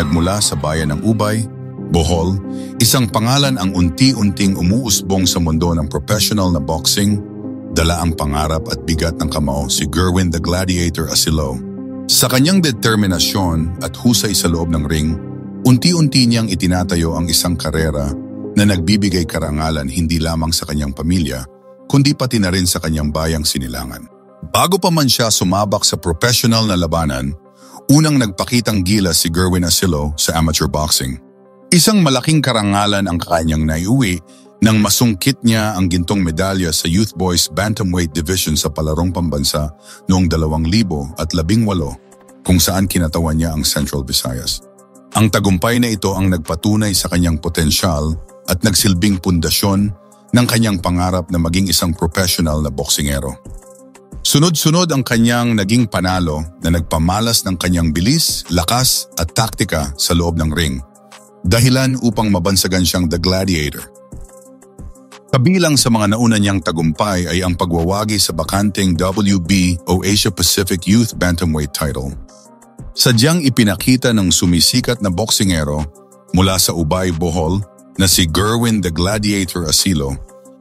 nagmula sa bayan ng Ubay, Bohol, isang pangalan ang unti-unting umuusbong sa mundo ng professional na boxing, dala ang pangarap at bigat ng kamao si Gerwin the Gladiator Asilo. Sa kanyang determinasyon at husay sa loob ng ring, unti-unti niyang itinatayo ang isang karera na nagbibigay karangalan hindi lamang sa kanyang pamilya, kundi pati na rin sa kanyang bayang Sinilangan. Bago pa man siya sumabak sa professional na labanan, unang nagpakitang gilas si Gerwin Asilo sa amateur boxing. Isang malaking karangalan ang kanyang naiuwi nang masungkit niya ang gintong medalya sa Youth Boys Bantamweight Division sa palarong pambansa noong 2018 kung saan kinatawan niya ang Central Visayas. Ang tagumpay na ito ang nagpatunay sa kanyang potensyal at nagsilbing pundasyon ng kanyang pangarap na maging isang professional na boksingero. Sunod-sunod ang kanyang naging panalo na nagpamalas ng kanyang bilis, lakas at taktika sa loob ng ring, dahilan upang mabansagan siyang The Gladiator. Kabilang sa mga nauna niyang tagumpay ay ang pagwawagi sa bakanting WB o Asia Pacific Youth Bantamweight title. Sadyang ipinakita ng sumisikat na boksingero mula sa Ubay, Bohol na si Gerwin the Gladiator Asilo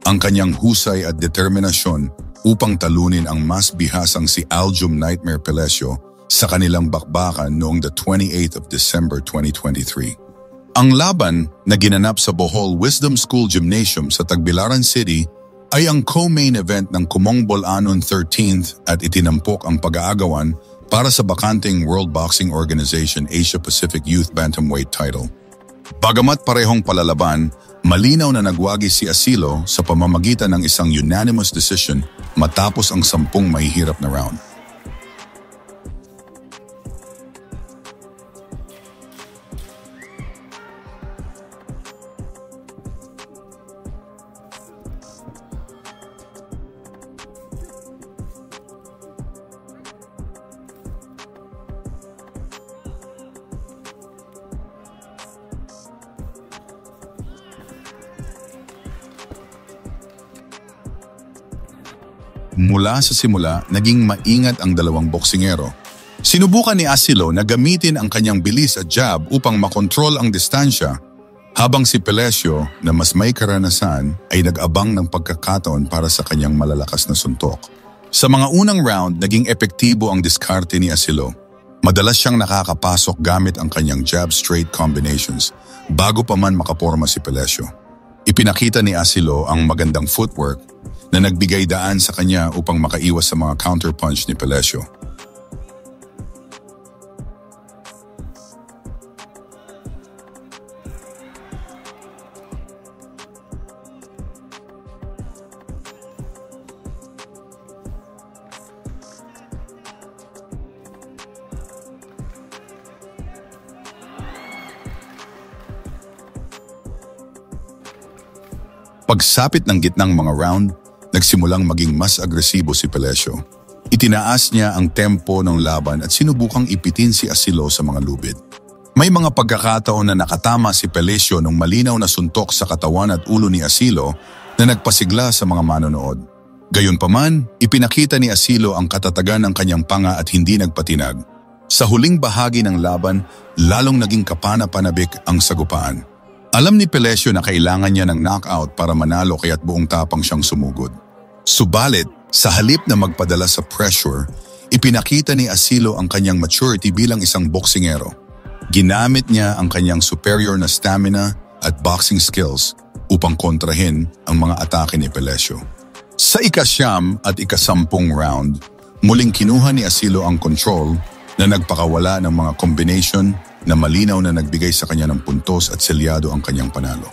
ang kanyang husay at determinasyon upang talunin ang mas bihasang si Aljum Nightmare Pelesio sa kanilang bakbakan noong the 28th of December 2023. Ang laban na ginanap sa Bohol Wisdom School Gymnasium sa Tagbilaran City ay ang co-main event ng Kumongbol Anon 13th at itinampok ang pag-aagawan para sa bakanting World Boxing Organization Asia Pacific Youth Bantamweight title. Bagamat parehong palalaban, malinaw na nagwagi si Asilo sa pamamagitan ng isang unanimous decision matapos ang 10 mahihirap na round. Mula sa simula, naging maingat ang dalawang boksingero. Sinubukan ni Asilo na gamitin ang kanyang bilis at jab upang makontrol ang distansya, habang si Pelesio na mas may karanasan ay nag-abang ng pagkakataon para sa kanyang malalakas na suntok. Sa mga unang round, naging epektibo ang diskarte ni Asilo. Madalas siyang nakakapasok gamit ang kanyang jab-straight combinations bago pa man makaporma si Pelesio. Ipinakita ni Asilo ang magandang footwork na nagbigay daan sa kanya upang makaiwas sa mga counterpunch ni Pelesio. Pagsapit ng gitnang mga round, nagsimulang maging mas agresibo si Pelesio. Itinaas niya ang tempo ng laban at sinubukang ipitin si Asilo sa mga lubid. May mga pagkakataon na nakatama si Pelesio nung malinaw na suntok sa katawan at ulo ni Asilo na nagpasigla sa mga manonood. Gayunpaman, ipinakita ni Asilo ang katatagan ng kanyang panga at hindi nagpatinag. Sa huling bahagi ng laban, lalong naging kapana-panabik ang sagupaan. Alam ni Pelesio na kailangan niya ng knockout para manalo kaya't buong tapang siyang sumugod. Subalit, sa halip na magpadala sa pressure, ipinakita ni Asilo ang kanyang maturity bilang isang boksingero. Ginamit niya ang kanyang superior na stamina at boxing skills upang kontrahin ang mga atake ni Pelesio. Sa ika-9 at ika-10 round, muling kinuha ni Asilo ang control na nagpakawala ng mga combination na malinaw na nagbigay sa kanya ng puntos at selyado ang kanyang panalo.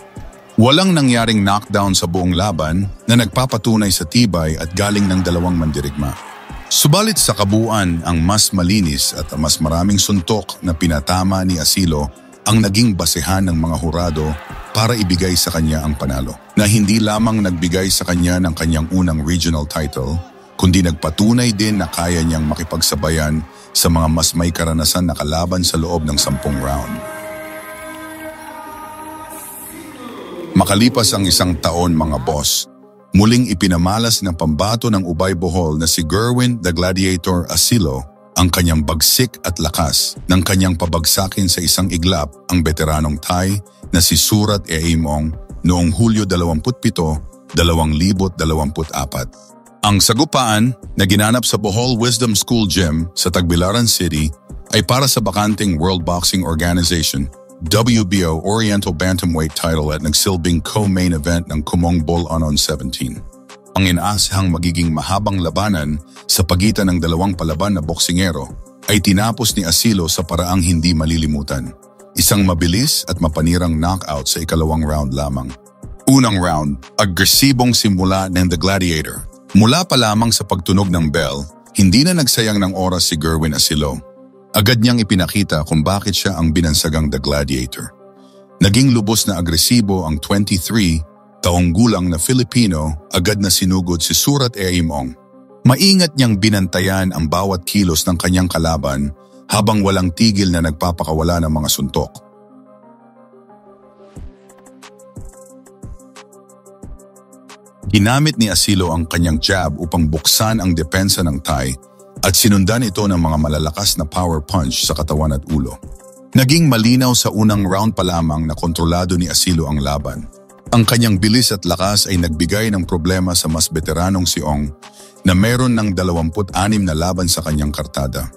Walang nangyaring knockdown sa buong laban na nagpapatunay sa tibay at galing ng dalawang mandirigma. Subalit sa kabuuan, ang mas malinis at mas maraming suntok na pinatama ni Asilo ang naging basehan ng mga hurado para ibigay sa kanya ang panalo, na hindi lamang nagbigay sa kanya ng kanyang unang regional title, kundi nagpatunay din na kaya niyang makipagsabayan sa mga mas may karanasan na kalaban sa loob ng 10 round. Makalipas ang 1 taon mga boss, muling ipinamalas ng pambato ng Ubay Bohol na si Gerwin the Gladiator Asilo ang kanyang bagsik at lakas ng kanyang pabagsakin sa isang iglap ang veteranong Thai na si Surat Eamong noong Hulyo 27, 2024. Ang sagupaan na ginanap sa Bohol Wisdom School Gym sa Tagbilaran City ay para sa bakanting World Boxing Organization WBO Oriental Bantamweight title at nagsilbing co-main event ng Kumong Bull on 17. Ang inaasahang magiging mahabang labanan sa pagitan ng dalawang palaban na boksingero ay tinapos ni Asilo sa paraang hindi malilimutan. Isang mabilis at mapanirang knockout sa ikalawang round lamang. Unang round, agresibong simula ng The Gladiator. Mula pa lamang sa pagtunog ng bell, hindi na nagsayang ng oras si Gerwin Asilo. Agad niyang ipinakita kung bakit siya ang binansagang The Gladiator. Naging lubos na agresibo ang 23 taong gulang na Filipino, agad na sinugod si Surat Eamong. Maingat niyang binantayan ang bawat kilos ng kanyang kalaban habang walang tigil na nagpapakawala ng mga suntok. Ginamit ni Asilo ang kanyang jab upang buksan ang depensa ng Thai at sinundan ito ng mga malalakas na power punch sa katawan at ulo. Naging malinaw sa unang round pa lamang na kontrolado ni Asilo ang laban. Ang kanyang bilis at lakas ay nagbigay ng problema sa mas veteranong si Ong na meron ng 26 na laban sa kanyang kartada.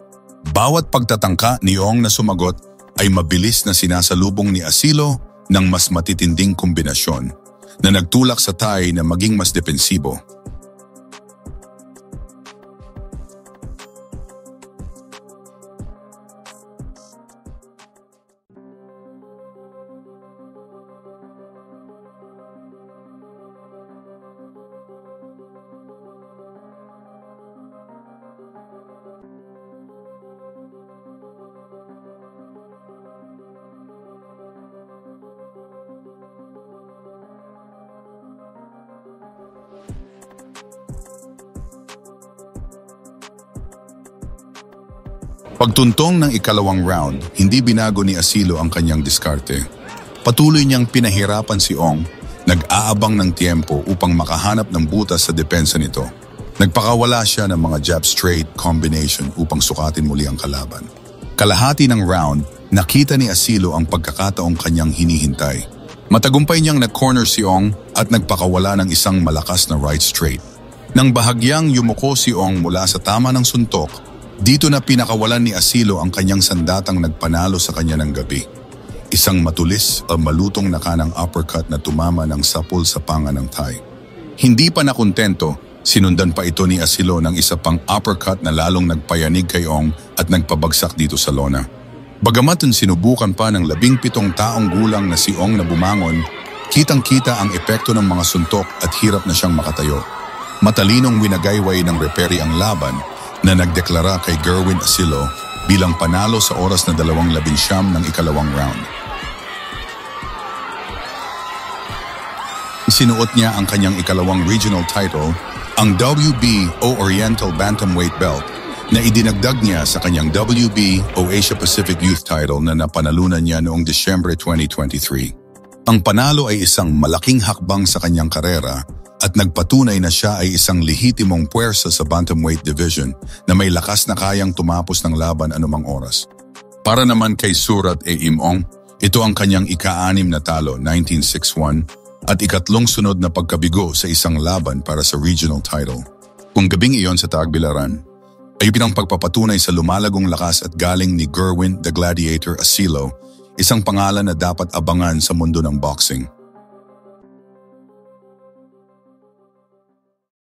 Bawat pagtatangka ni Ong na sumagot ay mabilis na sinasalubong ni Asilo ng mas matitinding kombinasyon na nagtulak sa Thai na maging mas depensibo. Pagtuntong ng ikalawang round, hindi binago ni Asilo ang kanyang diskarte. Patuloy niyang pinahirapan si Ong, nag-aabang ng tiempo upang makahanap ng butas sa depensa nito. Nagpakawala siya ng mga jab straight combination upang sukatin muli ang kalaban. Kalahati ng round, nakita ni Asilo ang pagkakataong kanyang hinihintay. Matagumpay niyang nag-corner si Ong at nagpakawala ng isang malakas na right straight. Nang bahagyang yumuko si Ong mula sa tama ng suntok, dito na pinakawalan ni Asilo ang kanyang sandatang nagpanalo sa kanya ng gabi. Isang matulis o malutong na kanang uppercut na tumama ng sapul sa panga ng Thai. Hindi pa nakontento, sinundan pa ito ni Asilo ng isa pang uppercut na lalong nagpayanig kay Ong at nagpabagsak dito sa lona. Bagamat sinubukan pa ng 17 taong gulang na si Ong na bumangon, kitang-kita ang epekto ng mga suntok at hirap na siyang makatayo. Matalinong winagayway ng referee ang laban na nagdeklara kay Gerwin Asilo bilang panalo sa oras na 19 ng ikalawang round. Isinuot niya ang kanyang ikalawang regional title, ang WBO Oriental Bantamweight belt, na idinagdag niya sa kanyang WBO Asia Pacific Youth title na napanalunan niya noong Disyembre 2023. Ang panalo ay isang malaking hakbang sa kanyang karera at nagpatunay na siya ay isang lehitimong puwersa sa bantamweight division na may lakas na kayang tumapos ng laban anumang oras. Para naman kay Surat Eamong, ito ang kanyang ika-6 na talo, 1961, at ikatlong sunod na pagkabigo sa isang laban para sa regional title. Kung gabing iyon sa Tagbilaran, ay pinangpagpapatunay sa lumalagong lakas at galing ni Gerwin The Gladiator Asilo, isang pangalan na dapat abangan sa mundo ng boxing.